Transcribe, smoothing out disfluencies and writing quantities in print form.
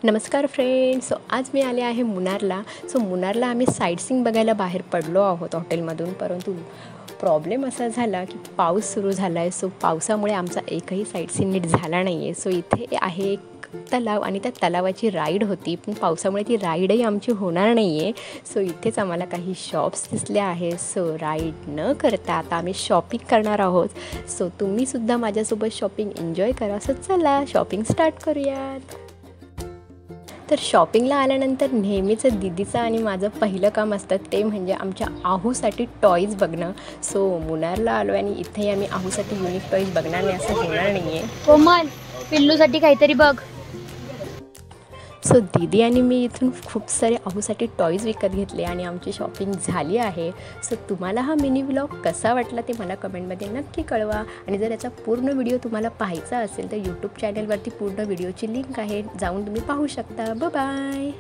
नमस्कार फ्रेंड्स. आज मी आले आहे मुन्नारला. मुन्नारला आम्ही साईटसीइंग बघायला बाहेर पडलो आहोत हॉटेलमधून, परंतु प्रॉब्लेम असा झाला की पाऊस सुरू झाला आहे. पावसामुळे आमचा एकही साईटसीइंग नीट झाला नाही आहे. इथे आहे एक तलाव आणि त्या तलावाची राईड होती, पण पावसामुळे ती राईडही आमची होणार नाही आहे. इथेच आम्हाला काही शॉप्स दिसले आहे. राईड न करता आता आम्ही शॉपिंग करणार आहोत. तुम्हीसुद्धा माझ्यासोबत शॉपिंग एन्जॉय करा. चला शॉपिंग स्टार्ट करूयात. तर शॉपिंगला आल्यानंतर नेहमीचं दीदीचं आणि माझं पहिलं काम असतं ते म्हणजे आमच्या आहूसाठी टॉईज बघणं. मुन्नारला आलो आणि इथेही आम्ही आहूसाठी युनिक टॉईज बघणार नाही असं होणार नाही आहे. कोमल, पिल्लूसाठी काहीतरी बघ. दीदी आणि मी इथून खूप सारे आहूसाठी टॉईज विकत घेतले आणि आमची शॉपिंग झाली आहे. तुम्हाला हा मिनी व्लॉग कसा वाटला ते मला कमेंटमध्ये नक्की कळवा. आणि जर याचा पूर्ण व्हिडिओ तुम्हाला पाहायचा असेल तर यूट्यूब चॅनलवरती पूर्ण व्हिडिओची लिंक आहे, जाऊन तुम्ही पाहू शकता. बाय.